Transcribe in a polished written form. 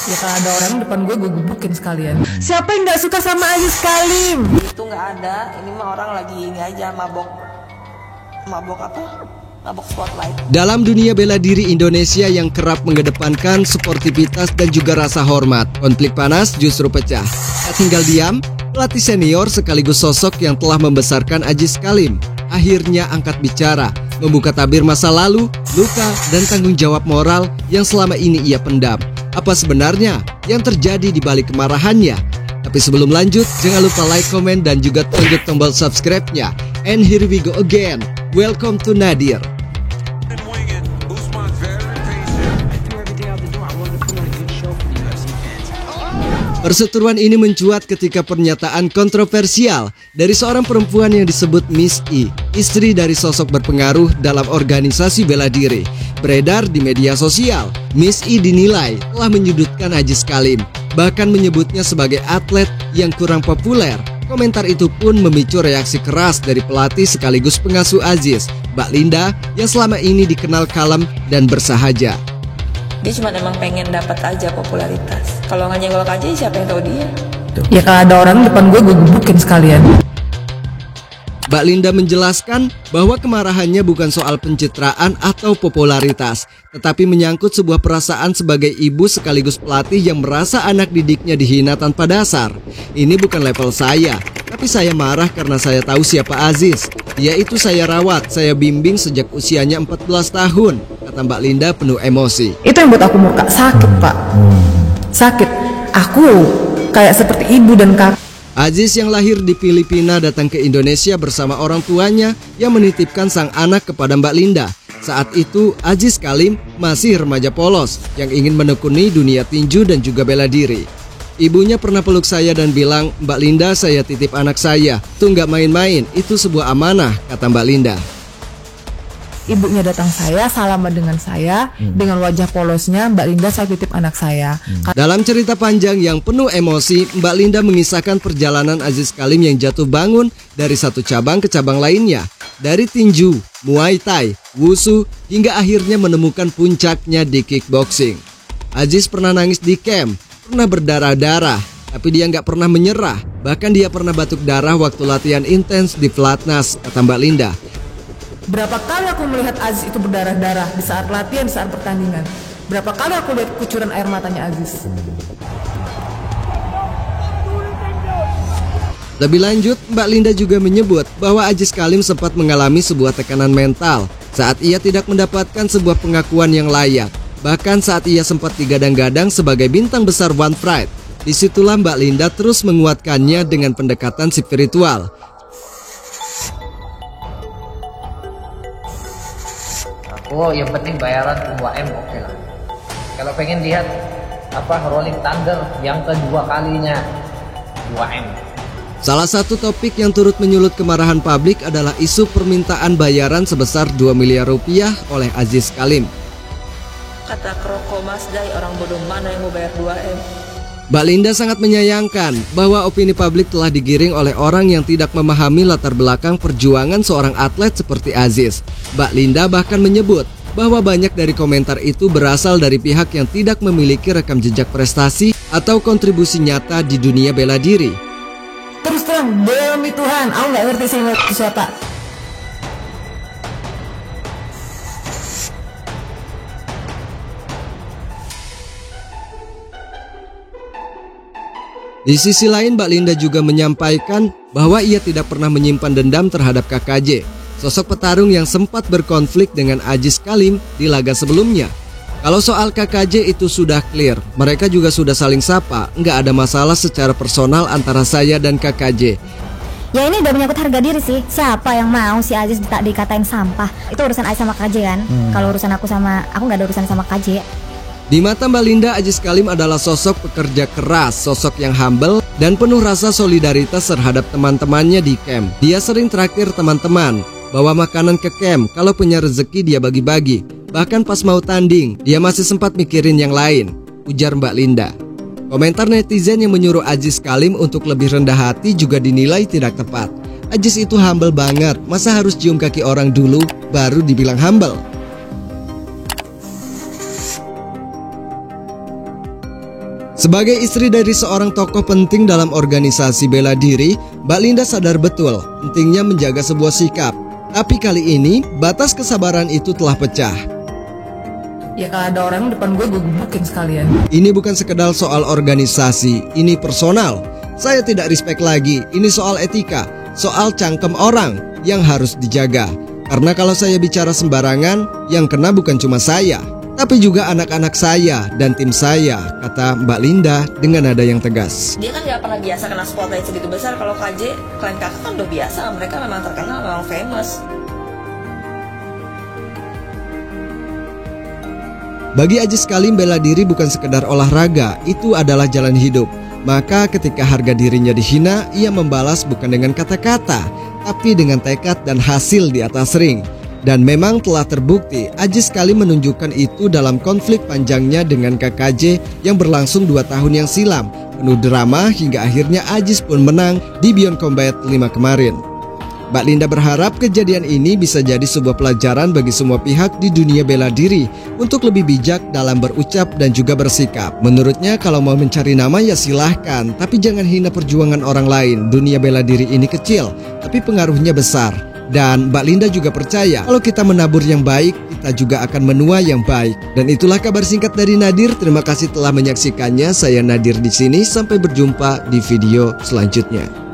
Ya kalau ada orang depan gue gebukin sekalian. Siapa yang nggak suka sama Aziz Kalim? Itu nggak ada. Ini mah orang lagi ini aja mabok apa? Mabok spotlight. Dalam dunia bela diri Indonesia yang kerap mengedepankan sportivitas dan juga rasa hormat, konflik panas justru pecah. Tak tinggal diam, pelatih senior sekaligus sosok yang telah membesarkan Aziz Kalim akhirnya angkat bicara, membuka tabir masa lalu, luka, dan tanggung jawab moral yang selama ini ia pendam. Apa sebenarnya yang terjadi di balik kemarahannya? Tapi sebelum lanjut, jangan lupa like, komen, dan juga tunjuk tombol subscribe-nya. And here we go again. Welcome to Nadir. Perseteruan ini mencuat ketika pernyataan kontroversial dari seorang perempuan yang disebut Miss I, istri dari sosok berpengaruh dalam organisasi bela diri. Beredar di media sosial, Miss I dinilai telah menyudutkan Aziz Kalim, bahkan menyebutnya sebagai atlet yang kurang populer. Komentar itu pun memicu reaksi keras dari pelatih sekaligus pengasuh Aziz, Mbak Linda, yang selama ini dikenal kalem dan bersahaja. Dia cuma emang pengen dapat aja popularitas. Kalau nggak nyenggol aja siapa yang tahu dia? Ya kalau ada orang depan gue gebukin sekalian. Mbak Linda menjelaskan bahwa kemarahannya bukan soal pencitraan atau popularitas, tetapi menyangkut sebuah perasaan sebagai ibu sekaligus pelatih yang merasa anak didiknya dihina tanpa dasar. Ini bukan level saya, tapi saya marah karena saya tahu siapa Aziz. Dia itu saya rawat, saya bimbing sejak usianya 14 tahun, kata Mbak Linda penuh emosi. Itu yang buat aku murka, sakit pak. Sakit, aku kayak seperti ibu dan kakak. Aziz yang lahir di Filipina datang ke Indonesia bersama orang tuanya yang menitipkan sang anak kepada Mbak Linda. Saat itu Aziz Kalim masih remaja polos yang ingin menekuni dunia tinju dan juga bela diri. Ibunya pernah peluk saya dan bilang, "Mbak Linda, saya titip anak saya. Itu nggak main-main, itu sebuah amanah," kata Mbak Linda. Ibunya datang saya, salaman dengan saya, dengan wajah polosnya, "Mbak Linda, saya titip anak saya." Dalam cerita panjang yang penuh emosi, Mbak Linda mengisahkan perjalanan Aziz Kalim yang jatuh bangun dari satu cabang ke cabang lainnya. Dari tinju, Muay Thai, Wushu, hingga akhirnya menemukan puncaknya di kickboxing. Aziz pernah nangis di camp, pernah berdarah-darah, tapi dia nggak pernah menyerah. Bahkan dia pernah batuk darah waktu latihan intens di Pelatnas, kata Mbak Linda. Berapa kali aku melihat Aziz itu berdarah-darah di saat latihan, di saat pertandingan. Berapa kali aku lihat kucuran air matanya Aziz. Lebih lanjut, Mbak Linda juga menyebut bahwa Aziz Kalim sempat mengalami sebuah tekanan mental saat ia tidak mendapatkan sebuah pengakuan yang layak. Bahkan saat ia sempat digadang-gadang sebagai bintang besar One Pride. Disitulah Mbak Linda terus menguatkannya dengan pendekatan spiritual. Oh, yang penting bayaran 2M oke lah. Kalau pengen lihat Rolling Thunder yang kedua kalinya 2M. Salah satu topik yang turut menyulut kemarahan publik adalah isu permintaan bayaran sebesar 2 miliar rupiah oleh Aziz Kalim. Kata Kroko Masdai, orang bodoh mana yang mau bayar 2M? Mbak Linda sangat menyayangkan bahwa opini publik telah digiring oleh orang yang tidak memahami latar belakang perjuangan seorang atlet seperti Aziz. Mbak Linda bahkan menyebut bahwa banyak dari komentar itu berasal dari pihak yang tidak memiliki rekam jejak prestasi atau kontribusi nyata di dunia bela diri. Terus terang, demi Tuhan, aku nggak ngerti siapa. Di sisi lain, Mbak Linda juga menyampaikan bahwa ia tidak pernah menyimpan dendam terhadap KKJ, sosok petarung yang sempat berkonflik dengan Aziz Kalim di laga sebelumnya. Kalau soal KKJ itu sudah clear, mereka juga sudah saling sapa, nggak ada masalah secara personal antara saya dan KKJ. Ya ini udah menyangkut harga diri sih. Siapa yang mau si Aziz tak dikatain sampah? Itu urusan Aziz sama KJ kan. Kalau urusan aku nggak ada urusan sama KJ. Di mata Mbak Linda, Aziz Kalim adalah sosok pekerja keras, sosok yang humble dan penuh rasa solidaritas terhadap teman-temannya di camp. Dia sering traktir teman-teman, bawa makanan ke camp, kalau punya rezeki dia bagi-bagi. Bahkan pas mau tanding, dia masih sempat mikirin yang lain, ujar Mbak Linda. Komentar netizen yang menyuruh Aziz Kalim untuk lebih rendah hati juga dinilai tidak tepat. Aziz itu humble banget, masa harus cium kaki orang dulu baru dibilang humble? Sebagai istri dari seorang tokoh penting dalam organisasi bela diri, Mbak Linda sadar betul pentingnya menjaga sebuah sikap. Tapi kali ini, batas kesabaran itu telah pecah. Ya kalau ada orang depan gue gebukin sekalian. Ini bukan sekedar soal organisasi, ini personal. Saya tidak respect lagi, ini soal etika, soal cangkem orang yang harus dijaga. Karena kalau saya bicara sembarangan, yang kena bukan cuma saya, tapi juga anak-anak saya dan tim saya, kata Mbak Linda dengan nada yang tegas. Dia kan nggak pernah biasa kena spotlight segitu besar. Kalau KJ, klien kakak kan udah biasa. Mereka memang terkenal, memang famous. Bagi Ajis Kalim, bela diri bukan sekedar olahraga, itu adalah jalan hidup. Maka ketika harga dirinya dihina, ia membalas bukan dengan kata-kata, tapi dengan tekad dan hasil di atas ring. Dan memang telah terbukti, Ajis Kalim menunjukkan itu dalam konflik panjangnya dengan KKJ yang berlangsung 2 tahun yang silam. Penuh drama hingga akhirnya Ajis pun menang di Beyond Combat 5 kemarin. Mbak Linda berharap kejadian ini bisa jadi sebuah pelajaran bagi semua pihak di dunia bela diri untuk lebih bijak dalam berucap dan juga bersikap. Menurutnya kalau mau mencari nama ya silahkan, tapi jangan hina perjuangan orang lain. Dunia bela diri ini kecil, tapi pengaruhnya besar. Dan Mbak Linda juga percaya kalau kita menabur yang baik, kita juga akan menuai yang baik. Dan itulah kabar singkat dari Nadir. Terima kasih telah menyaksikannya. Saya Nadir di sini. Sampai berjumpa di video selanjutnya.